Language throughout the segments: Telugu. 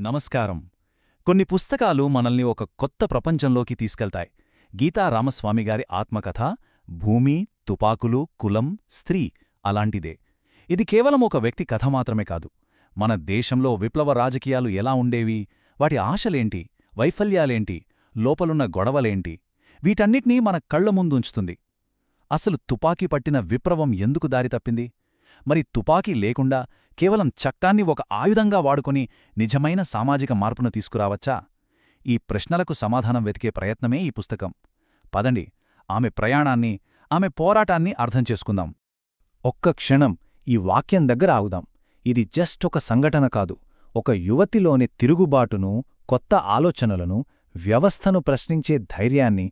నమస్కారం. కొన్ని పుస్తకాలు మనల్ని ఒక కొత్త ప్రపంచంలోకి తీసుకెళ్తాయి. గీతా రామస్వామిగారి ఆత్మకథ భూమి, తుపాకులు, కులం, స్త్రీ అలాంటిదే. ఇది కేవలం ఒక వ్యక్తి కథ మాత్రమే కాదు. మన దేశంలో విప్లవ రాజకీయాలు ఎలా ఉండేవి, వాటి ఆశలేంటి, వైఫల్యాలేంటి, లోపలున్న గొడవలేంటి, వీటన్నిటినీ మన కళ్ల ముందుంచుతుంది. అసలు తుపాకీ పట్టిన విప్లవం ఎందుకు దారితప్పింది? మరి తుపాకీ లేకుండా కేవలం చట్టాన్ని ఒక ఆయుధంగా వాడుకొని నిజమైన సామాజిక మార్పును తీసుకురావచ్చా? ఈ ప్రశ్నలకు సమాధానం వెతికే ప్రయత్నమే ఈ పుస్తకం. పదండి, ఆమె ప్రయాణాన్ని, ఆమె పోరాటాన్ని అర్థం చేసుకుందాం. ఒక్క క్షణం ఈ వాక్యం దగ్గర ఆగుదాం. ఇది జస్ట్ ఒక సంఘటన కాదు, ఒక యువతిలోని తిరుగుబాటును, కొత్త ఆలోచనలను, వ్యవస్థను ప్రశ్నించే ధైర్యాన్ని,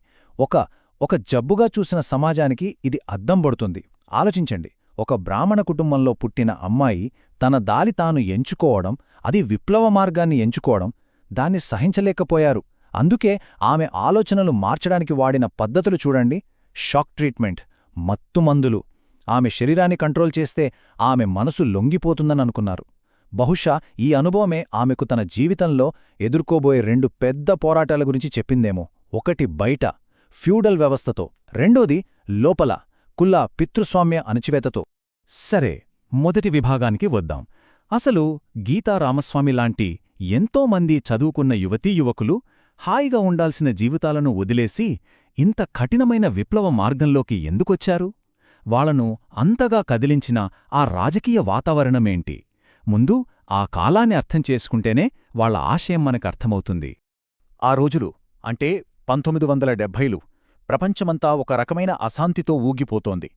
ఒక జబ్బుగా చూసిన సమాజానికి ఇది అద్దం పడుతుంది. ఆలోచించండి, ఒక బ్రాహ్మణ కుటుంబంలో పుట్టిన అమ్మాయి తన దారి తాను ఎంచుకోవడం, అది విప్లవ మార్గాన్ని ఎంచుకోవడం, దాన్ని సహించలేకపోయారు. అందుకే ఆమె ఆలోచనలు మార్చడానికి వాడిన పద్ధతులు చూడండి. షాక్ ట్రీట్మెంట్, మత్తుమందులు. ఆమె శరీరాన్ని కంట్రోల్ చేస్తే ఆమె మనసు లొంగిపోతుందననుకున్నారు. బహుశా ఈ అనుభవమే ఆమెకు తన జీవితంలో ఎదుర్కోబోయే రెండు పెద్ద పోరాటాల గురించి చెప్పిందేమో. ఒకటి బయట ఫ్యూడల్ వ్యవస్థతో, రెండోది లోపల కుల పితృస్వామ్య అణచివేతతో. సరే, మొదటి విభాగానికి వద్దాం. అసలు గీతా రామస్వామిలాంటి ఎంతోమంది చదువుకున్న యువతీయువకులు హాయిగా ఉండాల్సిన జీవితాలను వదిలేసి ఇంత కఠినమైన విప్లవ మార్గంలోకి ఎందుకొచ్చారు? వాళ్లను అంతగా కదిలించిన ఆ రాజకీయ వాతావరణమేంటి? ముందు ఆ కాలాన్ని అర్థం చేసుకుంటేనే వాళ్ల ఆశయం మనకర్థమవుతుంది. ఆ రోజులు అంటే 1970లు ప్రపంచమంతా ఒక రకమైన అశాంతితో ఊగిపోతోంది.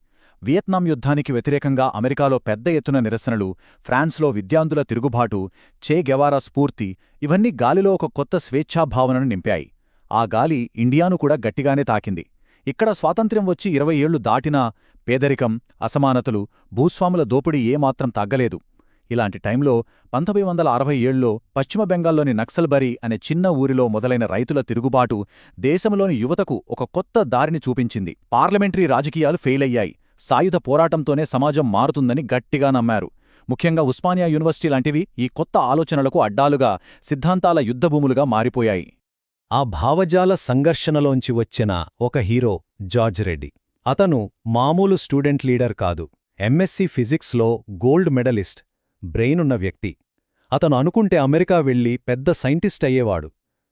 వియత్నాం యుద్ధానికి వ్యతిరేకంగా అమెరికాలో పెద్ద ఎత్తున నిరసనలు, ఫ్రాన్స్లో విద్యార్థుల తిరుగుబాటు, చే గెవారా స్ఫూర్తి, ఇవన్నీ గాలిలో ఒక కొత్త స్వేచ్ఛాభావనను నింపాయి. ఆ గాలి ఇండియాను కూడా గట్టిగానే తాకింది. ఇక్కడ స్వాతంత్ర్యం వచ్చి 20 ఏళ్లు దాటినా పేదరికం, అసమానతలు, భూస్వాముల దోపిడీ ఏమాత్రం తగ్గలేదు. ఇలాంటి టైంలో 1967లో పశ్చిమ బెంగాల్లోని నక్సల్బరీ అనే చిన్న ఊరిలో మొదలైన రైతుల తిరుగుబాటు దేశంలోని యువతకు ఒక కొత్త దారిని చూపించింది. పార్లమెంటరీ రాజకీయాలు ఫెయిలయ్యాయి. సాయుధ పోరాటంతోనే సమాజం మారుతుందని గట్టిగా నమ్మారు. ముఖ్యంగా ఉస్మానియా యూనివర్సిటీ లాంటివి ఈ కొత్త ఆలోచనలకు అడ్డాలుగా, సిద్ధాంతాల యుద్ధభూములుగా మారిపోయాయి. ఆ భావజాల సంఘర్షణలోంచి వచ్చిన ఒక హీరో జార్జ్ రెడ్డి. అతను మామూలు స్టూడెంట్ లీడర్ కాదు, ఎంఎస్సీ ఫిజిక్స్లో గోల్డ్ మెడలిస్ట్, బ్రెయినున్న వ్యక్తి. అతను అనుకుంటే అమెరికా వెళ్లి పెద్ద సైంటిస్ట్ అయ్యేవాడు.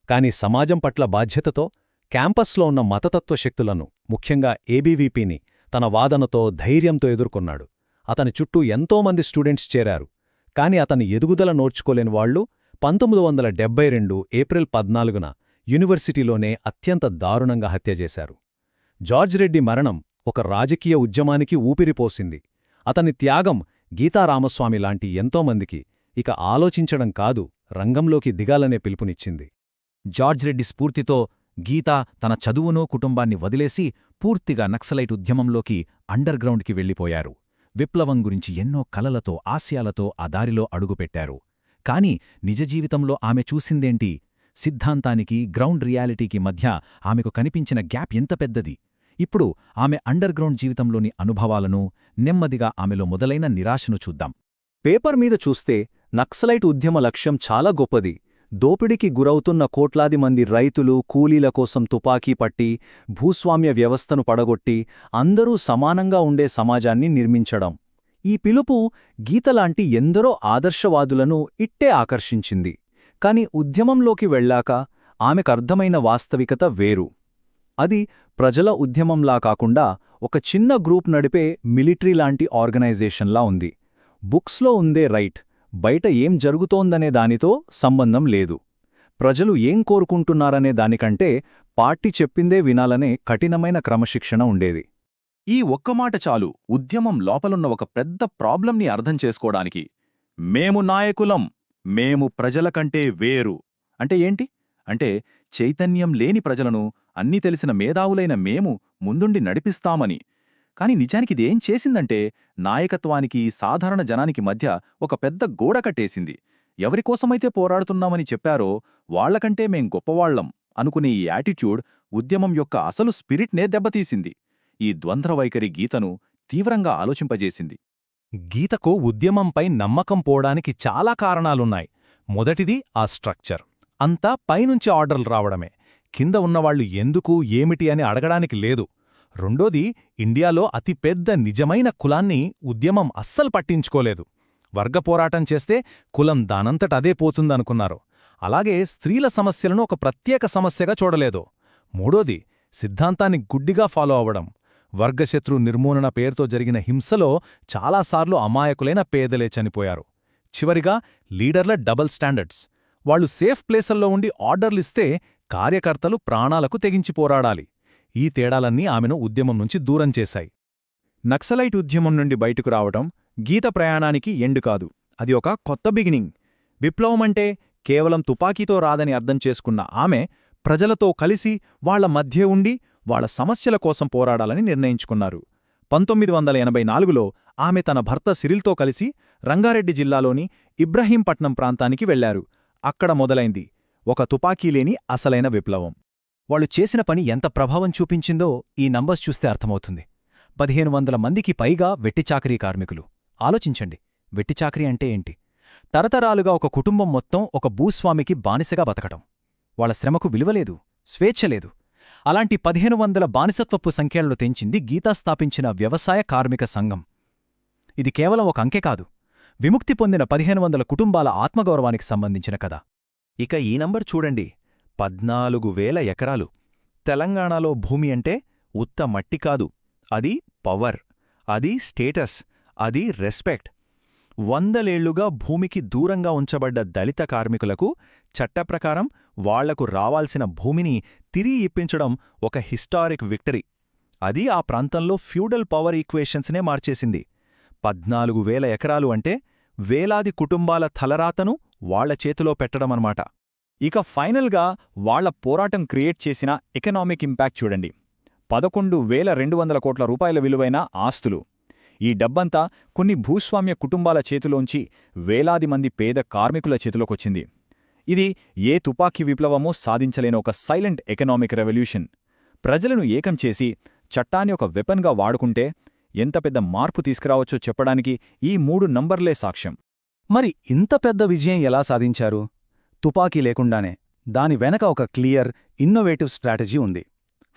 కాని సమాజం పట్ల బాధ్యతతో క్యాంపస్లో ఉన్న మతతత్వ శక్తులను, ముఖ్యంగా ఏబీవీపీని తన వాదనతో, ధైర్యంతో ఎదుర్కొన్నాడు. అతని చుట్టూ ఎంతోమంది స్టూడెంట్స్ చేరారు. కాని అతని ఎదుగుదల నోడ్చుకోలేని వాళ్లు 1972 ఏప్రిల్ 14న యూనివర్సిటీలోనే అత్యంత దారుణంగా హత్యచేశారు. జార్జ్ రెడ్డి మరణం ఒక రాజకీయ ఉద్యమానికి ఊపిరిపోసింది. అతని త్యాగం గీతారామస్వామి లాంటి ఎంతోమందికి ఇక ఆలోచించడం కాదు, రంగంలోకి దిగాలనే పిలుపునిచ్చింది. జార్జ్ రెడ్డి స్ఫూర్తితో గీత తన చదువును, కుటుంబాన్ని వదిలేసి పూర్తిగా నక్సలైట్ ఉద్యమంలోకి అండర్గ్రౌండ్కి వెళ్ళిపోయారు. విప్లవం గురించి ఎన్నో కలలతో, ఆశయాలతో ఆ దారిలో అడుగుపెట్టారు. కాని నిజ జీవితంలో ఆమె చూసిందేంటి? సిద్ధాంతానికి, గ్రౌండ్ రియాలిటీకి మధ్య ఆమెకు కనిపించిన గ్యాప్ ఎంత పెద్దది! ఇప్పుడు ఆమె అండర్గ్రౌండ్ జీవితంలోని అనుభవాలను, నెమ్మదిగా ఆమెలో మొదలైన నిరాశను చూద్దాం. పేపర్ మీద చూస్తే నక్సలైట్ ఉద్యమ లక్ష్యం చాలా గొప్పది. దోపిడికి గురవుతున్న కోట్లాది మంది రైతులు, కూలీల కోసం తుపాకీ పట్టి, భూస్వామ్య వ్యవస్థను పడగొట్టి, అందరూ సమానంగా ఉండే సమాజాన్ని నిర్మించడం. ఈ పిలుపు గీతలాంటి ఎందరో ఆదర్శవాదులను ఇట్టే ఆకర్షించింది. కాని ఉద్యమంలోకి వెళ్ళాక ఆమెకర్థమైన వాస్తవికత వేరు. అది ప్రజల ఉద్యమంలా కాకుండా ఒక చిన్న గ్రూప్ నడిపే మిలిటరీ లాంటి ఆర్గనైజేషన్లా ఉంది. బుక్స్లో ఉందే రైట్, బయట ఏం జరుగుతోందనే దానితో సంబంధం లేదు. ప్రజలు ఏం కోరుకుంటున్నారనే దానికంటే పార్టీ చెప్పిందే వినాలనే కఠినమైన క్రమశిక్షణ ఉండేది. ఈ ఒక్క మాట చాలు ఉద్యమం లోపలున్న ఒక పెద్ద ప్రాబ్లంని అర్థం చేసుకోవడానికి. మేము నాయకులం, మేము ప్రజలకంటే వేరు అంటే ఏంటి? అంటే చైతన్యం లేని ప్రజలను అన్నీ తెలిసిన మేధావులైన మేము ముందుండి నడిపిస్తామని. కాని నిజానికిదేం చేసిందంటే నాయకత్వానికి, సాధారణ జనానికి మధ్య ఒక పెద్ద గోడ కట్టేసింది. ఎవరికోసమైతే పోరాడుతున్నామని చెప్పారో వాళ్లకంటే మేం గొప్పవాళ్లం అనుకునే ఈ యాటిట్యూడ్ ఉద్యమం యొక్క అసలు స్పిరిట్నే దెబ్బతీసింది. ఈ ద్వంద్వవైఖరి గీతను తీవ్రంగా ఆలోచింపజేసింది. గీతకు ఉద్యమంపై నమ్మకం పోవడానికి చాలా కారణాలున్నాయి. మొదటిది ఆ స్ట్రక్చర్. అంతా పైనుంచి ఆర్డర్లు రావడమే, కింద ఉన్నవాళ్లు ఎందుకు ఏమిటి అని అడగడానికి లేదు. రెండోది, ఇండియాలో అతిపెద్ద నిజమైన కులాన్ని ఉద్యమం అస్సలు పట్టించుకోలేదు. వర్గ పోరాటం చేస్తే కులం దానంతట అదే పోతుందనుకున్నారు. అలాగే స్త్రీల సమస్యలను ఒక ప్రత్యేక సమస్యగా చూడలేదు. మూడోది, సిద్ధాంతాన్ని గుడ్డిగా ఫాలో అవ్వడం. వర్గశత్రు నిర్మూలన పేరుతో జరిగిన హింసలో చాలాసార్లు అమాయకులైన పేదలే చనిపోయారు. చివరిగా, లీడర్ల డబుల్ స్టాండర్డ్స్. వాళ్లు సేఫ్ ప్లేసుల్లో ఉండి ఆర్డర్లిస్తే కార్యకర్తలు ప్రాణాలకు తెగించి పోరాడాలి. ఈ తేడాలన్నీ ఆమెను ఉద్యమం నుంచి దూరం చేశాయి. నక్సలైట్ ఉద్యమం నుండి బయటకు రావటం గీత ప్రయాణానికి ఎండు కాదు, అది ఒక కొత్త బిగినింగ్. విప్లవమంటే కేవలం తుపాకీతో రాదని అర్థం చేసుకున్న ఆమె ప్రజలతో కలిసి వాళ్ల మధ్య ఉండి వాళ్ల సమస్యల కోసం పోరాడాలని నిర్ణయించుకున్నారు. 1984లో ఆమె తన భర్త సిరిల్తో కలిసి రంగారెడ్డి జిల్లాలోని ఇబ్రహీంపట్నం ప్రాంతానికి వెళ్లారు. అక్కడ మొదలైంది ఒక తుపాకీలేని అసలైన విప్లవం. వాళ్ళు చేసిన పని ఎంత ప్రభావం చూపించిందో ఈ నంబర్స్ చూస్తే అర్థమవుతుంది. 1500 మందికి పైగా వెట్టిచాకరీ కార్మికులు. ఆలోచించండి, వెట్టిచాకరీ అంటే ఏంటి? తరతరాలుగా ఒక కుటుంబం మొత్తం ఒక భూస్వామికి బానిసగా బతకటం. వాళ్ల శ్రమకు విలువలేదు, స్వేచ్ఛలేదు. అలాంటి 1500 బానిసత్వపు సంఖ్యలను తెంచింది గీతా స్థాపించిన వ్యవసాయ కార్మిక సంఘం. ఇది కేవలం ఒక అంకె కాదు, విముక్తి పొందిన 1500 కుటుంబాల ఆత్మగౌరవానికి సంబంధించిన కథ. ఇక ఈ నంబర్ చూడండి, 14,000 ఎకరాలు. తెలంగాణలో భూమి అంటే ఉత్త మట్టి కాదు, అది పవర్, అది స్టేటస్, అది రెస్పెక్ట్. 100 ఏళ్లుగా భూమికి దూరంగా ఉంచబడ్డ దళిత కార్మికులకు చట్టప్రకారం వాళ్లకు రావాల్సిన భూమిని తిరిగి ఇప్పించడం ఒక హిస్టారిక్ విక్టరీ. అది ఆ ప్రాంతంలో ఫ్యూడల్ పవర్ ఈక్వేషన్స్నే మార్చేసింది. 14,000 ఎకరాలు అంటే వేలాది కుటుంబాల తలరాతను వాళ్ల చేతిలో పెట్టడమన్నమాట. ఇక ఫైనల్గా వాళ్ల పోరాటం క్రియేట్ చేసిన ఎకనామిక్ ఇంపాక్ట్ చూడండి. 11,200 కోట్ల రూపాయల విలువైన ఆస్తులు. ఈ డబ్బంతా కొన్ని భూస్వామ్య కుటుంబాల చేతిలోంచి వేలాది మంది పేద కార్మికుల చేతిలోకొచ్చింది. ఇది ఏ తుపాకీ విప్లవమో సాధించలేని ఒక సైలెంట్ ఎకనామిక్ రెవల్యూషన్. ప్రజలను ఏకం చేసి చట్టాన్ని ఒక వెపన్గా వాడుకుంటే ఎంత పెద్ద మార్పు తీసుకురావచ్చో చెప్పడానికి ఈ 3 నంబర్లే సాక్ష్యం. మరి ఇంత పెద్ద విజయం ఎలా సాధించారు? తుపాకీ లేకుండానే. దాని వెనక ఒక క్లియర్, ఇన్నోవేటివ్ స్ట్రాటజీ ఉంది.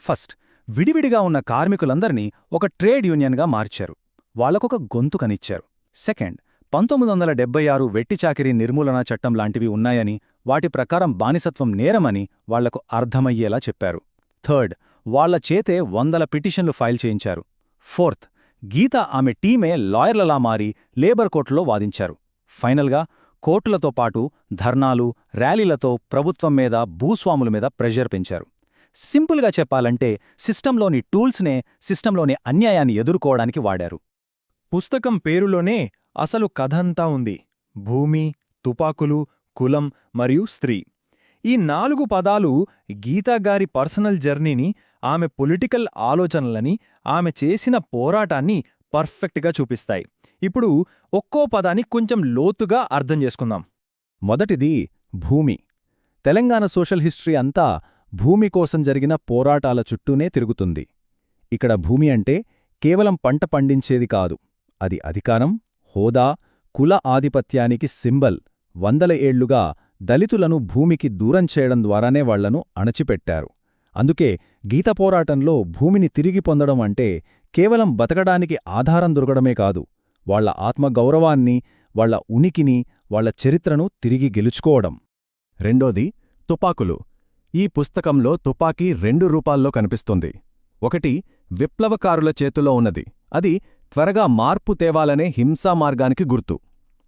ఫస్ట్, విడివిడిగా ఉన్న కార్మికులందరినీ ఒక ట్రేడ్ యూనియన్గా మార్చారు. వాళ్లకొక గొంతుకనిచ్చారు. సెకండ్, 1976 వెట్టిచాకిరీ నిర్మూలనా చట్టం లాంటివి ఉన్నాయని, వాటి ప్రకారం బానిసత్వం నేరమని వాళ్లకు అర్థమయ్యేలా చెప్పారు. థర్డ్, వాళ్ల చేతే 100 పిటిషన్లు ఫైల్ చేయించారు. ఫోర్త్, గీత ఆమె టీమే లాయర్లలా మారి లేబర్ కోర్టులో వాదించారు. ఫైనల్గా కోర్టులతో పాటు ధర్నాలు, ర్యాలీలతో ప్రభుత్వం మీద, భూస్వాముల మీద ప్రెషర్ పెంచారు. సింపుల్గా చెప్పాలంటే సిస్టంలోని టూల్స్నే సిస్టంలోని అన్యాయాన్ని ఎదుర్కోవడానికి వాడారు. పుస్తకం పేరులోనే అసలు కథంతా ఉంది. భూమి, తుపాకులు, కులం మరియు స్త్రీ. ఈ 4 పదాలు గీతాగారి పర్సనల్ జర్నీని, ఆమె పొలిటికల్ ఆలోచనలని, ఆమె చేసిన పోరాటాన్ని పర్ఫెక్ట్గా చూపిస్తాయి. ఇప్పుడు ఒక్కో పదాన్ని కొంచెం లోతుగా అర్థం చేసుకుందాం. మొదటిది భూమి. తెలంగాణ సోషల్ హిస్టరీ అంతా భూమి కోసం జరిగిన పోరాటాల చుట్టూనే తిరుగుతుంది. ఇక్కడ భూమి అంటే కేవలం పంట పండించేది కాదు, అది అధికారం, హోదా, కుల ఆధిపత్యానికి సింబల్. 100 ఏళ్లుగా దళితులను భూమికి దూరం చేయడం ద్వారానే వాళ్లను అణచిపెట్టారు. అందుకే గీత పోరాటంలో భూమిని తిరిగి పొందడం అంటే కేవలం బతకడానికి ఆధారం దొరకడమే కాదు, వాళ్ల ఆత్మగౌరవాన్ని, వాళ్ల ఉనికిని, వాళ్ల చరిత్రను తిరిగి గెలుచుకోవడం. రెండోది తుపాకులు. ఈ పుస్తకంలో తుపాకీ 2 రూపాల్లో కనిపిస్తుంది. ఒకటి విప్లవకారుల చేతిలో ఉన్నది, అది త్వరగా మార్పు తేవాలనే హింసా మార్గానికి గుర్తు.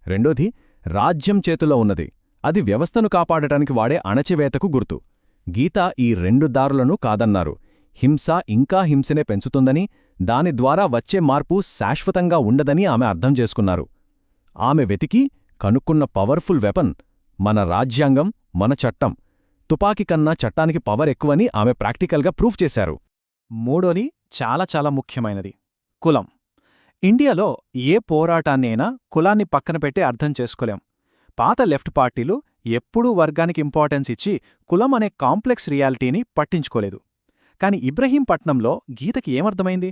రెండోది రాజ్యం చేతిలో ఉన్నది, అది వ్యవస్థను కాపాడటానికి వాడే అణచివేతకు గుర్తు. గీత ఈ 2 దారులను కాదన్నారు. హింస ఇంకా హింసనే పెంచుతుందని, దాని ద్వారా వచ్చే మార్పు శాశ్వతంగా ఉండదని ఆమె అర్థం చేసుకున్నారు. ఆమె వెతికి కనుక్కున్న పవర్ఫుల్ వెపన్ మన రాజ్యాంగం, మన చట్టం. తుపాకీ కన్నా చట్టానికి పవర్ ఎక్కువని ఆమె ప్రాక్టికల్గా ప్రూఫ్ చేశారు. మూడోది చాలా చాలా ముఖ్యమైనది, కులం. ఇండియాలో ఏ పోరాటాన్నైనా కులాన్ని పక్కన పెట్టి అర్థం చేసుకోలేం. పాత లెఫ్ట్ పార్టీలు ఎప్పుడూ వర్గానికి ఇంపార్టెన్స్ ఇచ్చి కులం అనే కాంప్లెక్స్ రియాలిటీని పట్టించుకోలేదు. కాని ఇబ్రహీంపట్నంలో గీతకి ఏమర్థమైంది?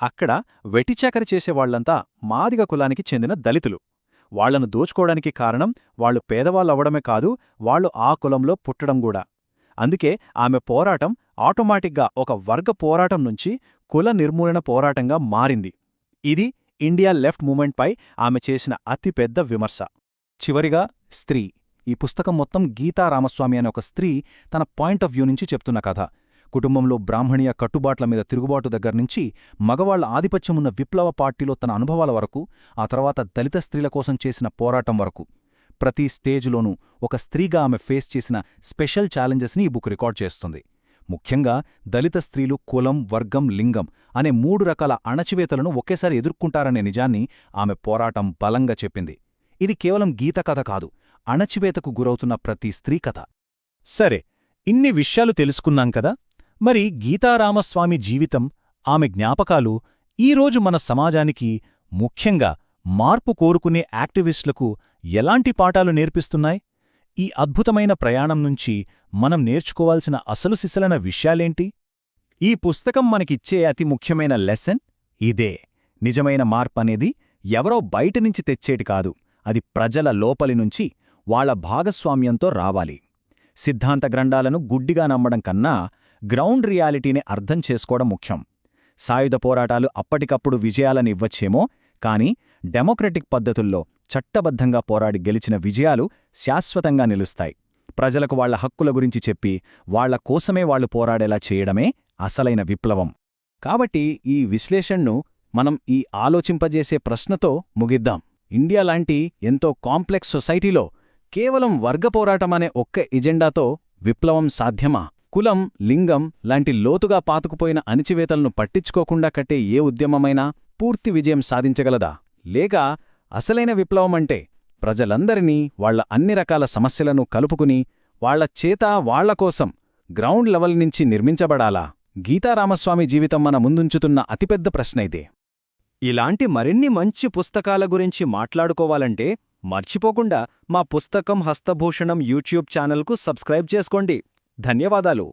అక్కడ వెట్టిచాకరి చేసేవాళ్లంతా మాదిగ కులానికి చెందిన దళితులు. వాళ్లను దోచుకోవడానికి కారణం వాళ్లు పేదవాళ్ళవడమే కాదు, వాళ్లు ఆ కులంలో పుట్టడం కూడా. అందుకే ఆమె పోరాటం ఆటోమాటిక్గా ఒక వర్గ పోరాటం నుంచి కుల నిర్మూలన పోరాటంగా మారింది. ఇది ఇండియా లెఫ్ట్ మూమెంట్పై ఆమె చేసిన అతిపెద్ద విమర్శ. చివరిగా స్త్రీ. ఈ పుస్తకం మొత్తం గీతా రామస్వామి అనే ఒక స్త్రీ తన పాయింట్ ఆఫ్ వ్యూ నుంచి చెప్తున్న కథ. కుటుంబంలో బ్రాహ్మణీయ కట్టుబాట్ల మీద తిరుగుబాటు దగ్గర్నుంచి మగవాళ్ల ఆధిపత్యమున్న విప్లవ పార్టీలో తన అనుభవాల వరకు, ఆ తర్వాత దళిత స్త్రీల కోసం చేసిన పోరాటం వరకు, ప్రతి స్టేజ్లోనూ ఒక స్త్రీగా ఆమె ఫేస్ చేసిన స్పెషల్ ఛాలెంజెస్ని ఈ బుక్ రికార్డ్ చేస్తుంది. ముఖ్యంగా దళిత స్త్రీలు కులం, వర్గం, లింగం అనే 3 రకాల అణచివేతలను ఒకేసారి ఎదుర్కొంటారనే నిజాన్ని ఆమె పోరాటం బలంగా చెప్పింది. ఇది కేవలం గీత కథ కాదు, అణచివేతకు గురవుతున్న ప్రతి స్త్రీ కథ. సరే, ఇన్ని విషయాలు తెలుసుకున్నాం కదా. మరి గీతారామస్వామి జీవితం, ఆమె జ్ఞాపకాలు ఈరోజు మన సమాజానికి, ముఖ్యంగా మార్పు కోరుకునే యాక్టివిస్టులకు ఎలాంటి పాఠాలు నేర్పిస్తున్నాయి? ఈ అద్భుతమైన ప్రయాణం నుంచి మనం నేర్చుకోవాల్సిన అసలు సిసలైన విషయాలేంటి? ఈ పుస్తకం మనకిచ్చే అతి ముఖ్యమైన లెసన్ ఇదే: నిజమైన మార్పనేది ఎవరో బయటనుంచి తెచ్చేటి కాదు, అది ప్రజల లోపలి నుంచి వాళ్ల భాగస్వామ్యంతో రావాలి. సిద్ధాంత గ్రంథాలను గుడ్డిగా నమ్మడం కన్నా గ్రౌండ్ రియాలిటీని అర్థం చేసుకోవడం ముఖ్యం. సాయుధ పోరాటాలు అప్పటికప్పుడు విజయాలని ఇవ్వచ్చేమో, కాని డెమోక్రటిక్ పద్ధతుల్లో చట్టబద్ధంగా పోరాడి గెలిచిన విజయాలు శాశ్వతంగా నిలుస్తాయి. ప్రజలకు వాళ్ల హక్కుల గురించి చెప్పి వాళ్ల కోసమే వాళ్లు పోరాడేలా చేయడమే అసలైన విప్లవం. కాబట్టి ఈ విశ్లేషణను మనం ఈ ఆలోచింపజేసే ప్రశ్నతో ముగిద్దాం. ఇండియా లాంటి ఎంతో కాంప్లెక్స్ సొసైటీలో కేవలం వర్గ పోరాటమనే ఒక్క ఎజెండాతో విప్లవం సాధ్యమా? కులం, లింగం లాంటి లోతుగా పాతుకుపోయిన అణిచివేతలను పట్టించుకోకుండా కట్టే ఏ ఉద్యమమైనా పూర్తి విజయం సాధించగలదా? లేక అసలైన విప్లవమంటే ప్రజలందరినీ వాళ్ల అన్ని రకాల సమస్యలను కలుపుకుని వాళ్ల చేత వాళ్లకోసం గ్రౌండ్ లెవెల్ నుంచి నిర్మించబడాలా? గీతారామస్వామి జీవితం మన ముందుంచుతున్న అతిపెద్ద ప్రశ్న ఇదే. ఇలాంటి మరిన్ని మంచి పుస్తకాల గురించి మాట్లాడుకోవాలంటే మర్చిపోకుండా మా పుస్తకం హస్తభూషణం యూట్యూబ్ ఛానల్కు సబ్స్క్రైబ్ చేసుకోండి. ధన్యవాదాలు.